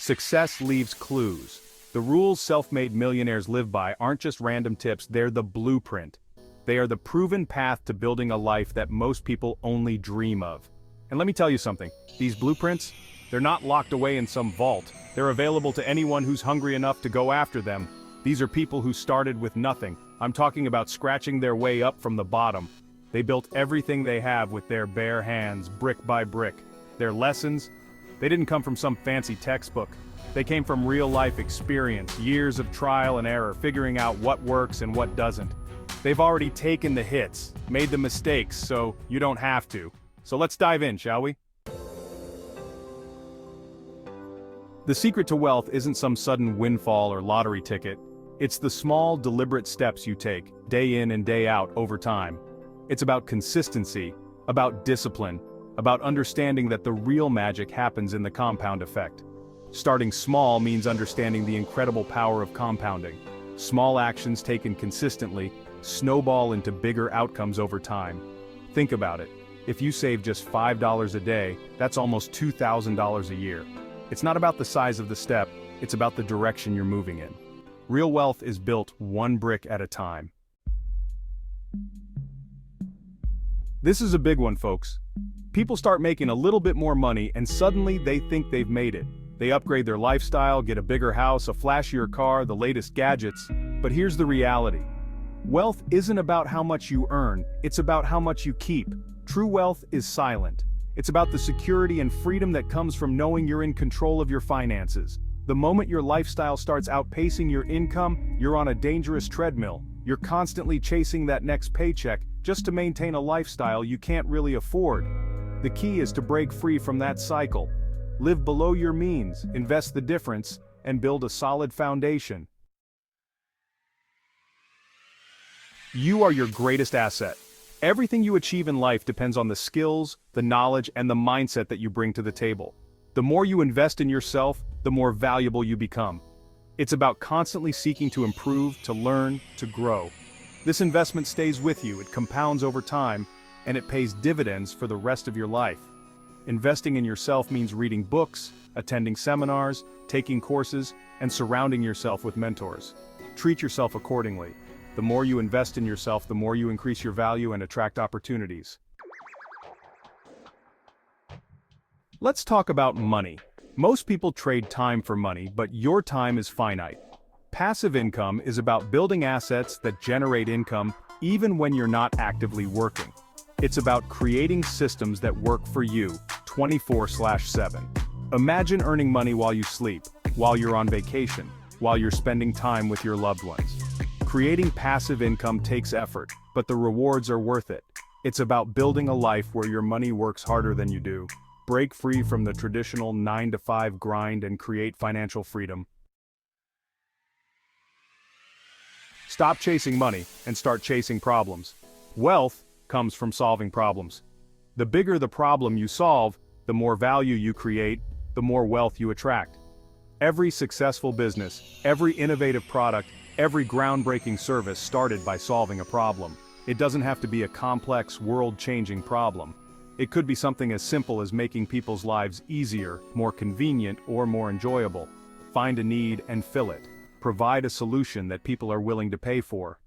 Success leaves clues. The rules self-made millionaires live by aren't just random tips, they're the blueprint. They are the proven path to building a life that most people only dream of. And let me tell you something, these blueprints, they're not locked away in some vault. They're available to anyone who's hungry enough to go after them. These are people who started with nothing. I'm talking about scratching their way up from the bottom. They built everything they have with their bare hands, brick by brick. Their lessons, they didn't come from some fancy textbook. They came from real-life experience, years of trial and error, figuring out what works and what doesn't. They've already taken the hits, made the mistakes, so you don't have to. So let's dive in, shall we? The secret to wealth isn't some sudden windfall or lottery ticket. It's the small, deliberate steps you take, day in and day out, over time. It's about consistency, about discipline, about understanding that the real magic happens in the compound effect. Starting small means understanding the incredible power of compounding. Small actions taken consistently snowball into bigger outcomes over time. Think about it. If you save just $5 a day, that's almost $2,000 a year. It's not about the size of the step, it's about the direction you're moving in. Real wealth is built one brick at a time. This is a big one, folks. People start making a little bit more money and suddenly they think they've made it. They upgrade their lifestyle, get a bigger house, a flashier car, the latest gadgets. But here's the reality. Wealth isn't about how much you earn, it's about how much you keep. True wealth is silent. It's about the security and freedom that comes from knowing you're in control of your finances. The moment your lifestyle starts outpacing your income, you're on a dangerous treadmill. You're constantly chasing that next paycheck just to maintain a lifestyle you can't really afford. The key is to break free from that cycle. Live below your means, invest the difference, and build a solid foundation. You are your greatest asset. Everything you achieve in life depends on the skills, the knowledge, and the mindset that you bring to the table. The more you invest in yourself, the more valuable you become. It's about constantly seeking to improve, to learn, to grow. This investment stays with you, it compounds over time, and it pays dividends for the rest of your life. Investing in yourself means reading books, attending seminars, taking courses, and surrounding yourself with mentors. Treat yourself accordingly. The more you invest in yourself, the more you increase your value and attract opportunities. Let's talk about money. Most people trade time for money, but your time is finite. Passive income is about building assets that generate income even when you're not actively working. It's about creating systems that work for you, 24/7. Imagine earning money while you sleep, while you're on vacation, while you're spending time with your loved ones. Creating passive income takes effort, but the rewards are worth it. It's about building a life where your money works harder than you do. Break free from the traditional 9-to-5 grind and create financial freedom. Stop chasing money and start chasing problems. Wealth comes from solving problems. The bigger the problem you solve, the more value you create, the more wealth you attract. Every successful business, every innovative product, every groundbreaking service started by solving a problem. It doesn't have to be a complex, world-changing problem. It could be something as simple as making people's lives easier, more convenient, or more enjoyable. Find a need and fill it. Provide a solution that people are willing to pay for.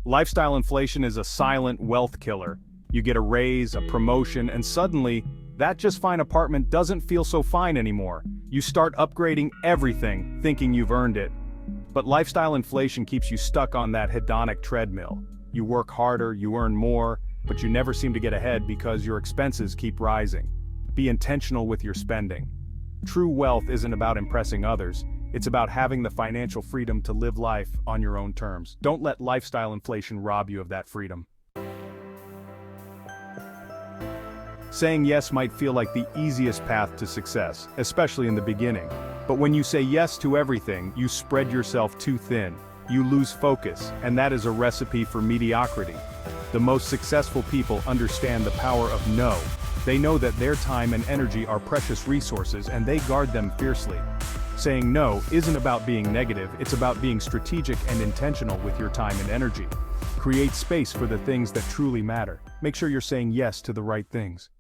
Lifestyle inflation is a silent wealth killer. You get a raise, a promotion, and suddenly, that just fine apartment doesn't feel so fine anymore. You start upgrading everything, thinking you've earned it. But lifestyle inflation keeps you stuck on that hedonic treadmill. You work harder, you earn more, but you never seem to get ahead because your expenses keep rising. Be intentional with your spending. True wealth isn't about impressing others, it's about having the financial freedom to live life on your own terms. Don't let lifestyle inflation rob you of that freedom. Saying yes might feel like the easiest path to success, especially in the beginning. But when you say yes to everything, you spread yourself too thin. You lose focus, and that is a recipe for mediocrity. The most successful people understand the power of no. They know that their time and energy are precious resources and they guard them fiercely. Saying no isn't about being negative, it's about being strategic and intentional with your time and energy. Create space for the things that truly matter. Make sure you're saying yes to the right things.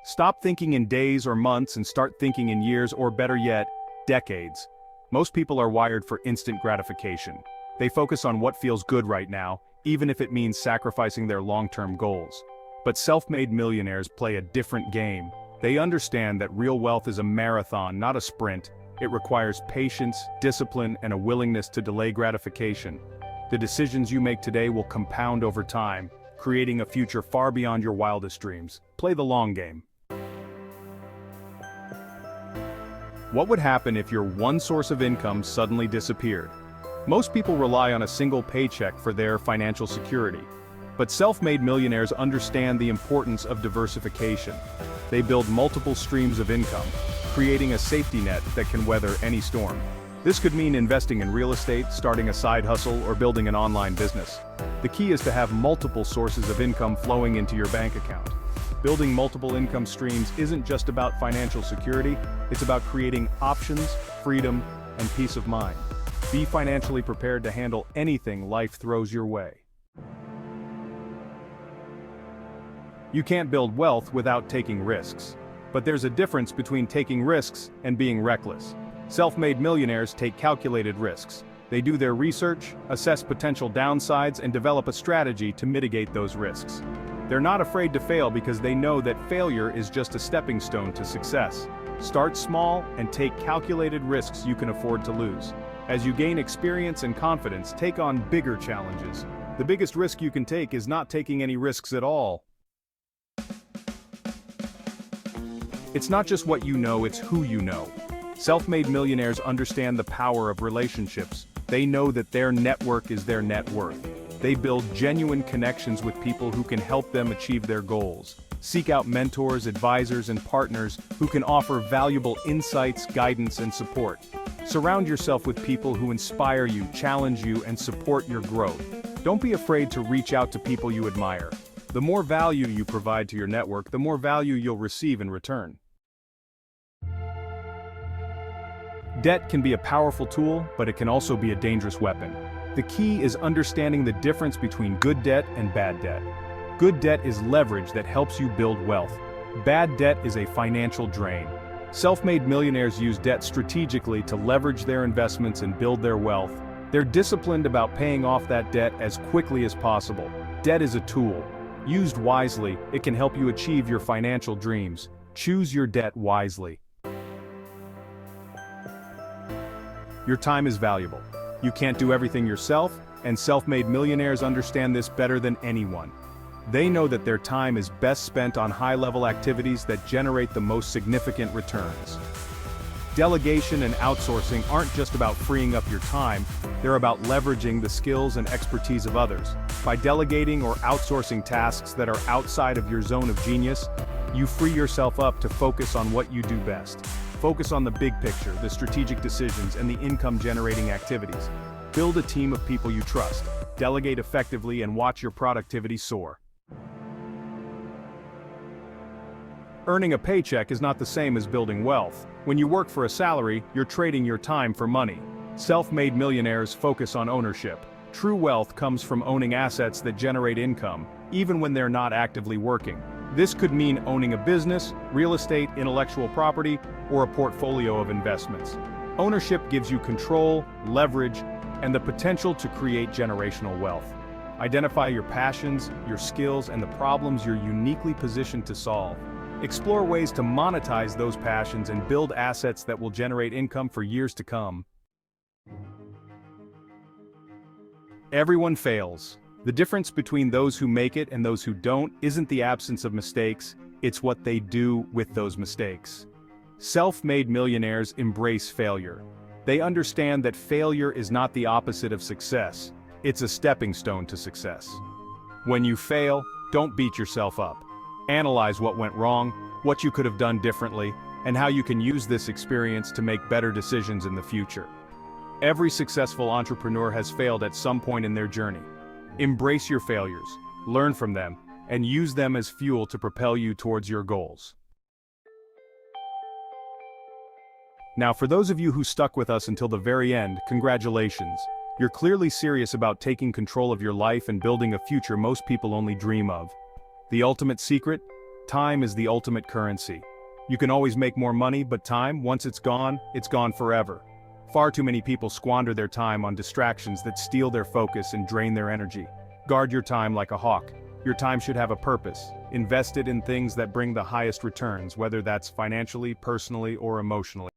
Stop thinking in days or months and start thinking in years, or better yet, decades. Most people are wired for instant gratification. They focus on what feels good right now, even if it means sacrificing their long-term goals. But self-made millionaires play a different game. They understand that real wealth is a marathon, not a sprint. It requires patience, discipline, and a willingness to delay gratification. The decisions you make today will compound over time, creating a future far beyond your wildest dreams. Play the long game. What would happen if your one source of income suddenly disappeared? Most people rely on a single paycheck for their financial security. But self-made millionaires understand the importance of diversification. They build multiple streams of income, creating a safety net that can weather any storm. This could mean investing in real estate, starting a side hustle, or building an online business. The key is to have multiple sources of income flowing into your bank account. Building multiple income streams isn't just about financial security, it's about creating options, freedom, and peace of mind. Be financially prepared to handle anything life throws your way. You can't build wealth without taking risks. But there's a difference between taking risks and being reckless. Self-made millionaires take calculated risks. They do their research, assess potential downsides, and develop a strategy to mitigate those risks. They're not afraid to fail because they know that failure is just a stepping stone to success. Start small and take calculated risks you can afford to lose. As you gain experience and confidence, take on bigger challenges. The biggest risk you can take is not taking any risks at all. It's not just what you know, it's who you know. Self-made millionaires understand the power of relationships. They know that their network is their net worth. They build genuine connections with people who can help them achieve their goals. Seek out mentors, advisors, and partners who can offer valuable insights, guidance, and support. Surround yourself with people who inspire you, challenge you, and support your growth. Don't be afraid to reach out to people you admire. The more value you provide to your network, the more value you'll receive in return. Debt can be a powerful tool, but it can also be a dangerous weapon. The key is understanding the difference between good debt and bad debt. Good debt is leverage that helps you build wealth. Bad debt is a financial drain. Self-made millionaires use debt strategically to leverage their investments and build their wealth. They're disciplined about paying off that debt as quickly as possible. Debt is a tool. Used wisely, it can help you achieve your financial dreams. Choose your debt wisely. Your time is valuable. You can't do everything yourself, and self-made millionaires understand this better than anyone. They know that their time is best spent on high-level activities that generate the most significant returns. Delegation and outsourcing aren't just about freeing up your time, they're about leveraging the skills and expertise of others. By delegating or outsourcing tasks that are outside of your zone of genius, you free yourself up to focus on what you do best. Focus on the big picture, the strategic decisions, and the income-generating activities. Build a team of people you trust. Delegate effectively and watch your productivity soar. Earning a paycheck is not the same as building wealth. When you work for a salary, you're trading your time for money. Self-made millionaires focus on ownership. True wealth comes from owning assets that generate income, even when they're not actively working. This could mean owning a business, real estate, intellectual property, or a portfolio of investments. Ownership gives you control, leverage, and the potential to create generational wealth. Identify your passions, your skills, and the problems you're uniquely positioned to solve. Explore ways to monetize those passions and build assets that will generate income for years to come. Everyone fails. The difference between those who make it and those who don't isn't the absence of mistakes, it's what they do with those mistakes. Self-made millionaires embrace failure. They understand that failure is not the opposite of success, it's a stepping stone to success. When you fail, don't beat yourself up. Analyze what went wrong, what you could have done differently, and how you can use this experience to make better decisions in the future. Every successful entrepreneur has failed at some point in their journey. Embrace your failures, learn from them, and use them as fuel to propel you towards your goals. Now, for those of you who stuck with us until the very end, congratulations. You're clearly serious about taking control of your life and building a future most people only dream of. The ultimate secret? Time is the ultimate currency. You can always make more money, but time, once it's gone forever. Far too many people squander their time on distractions that steal their focus and drain their energy. Guard your time like a hawk. Your time should have a purpose. Invest it in things that bring the highest returns, whether that's financially, personally, or emotionally.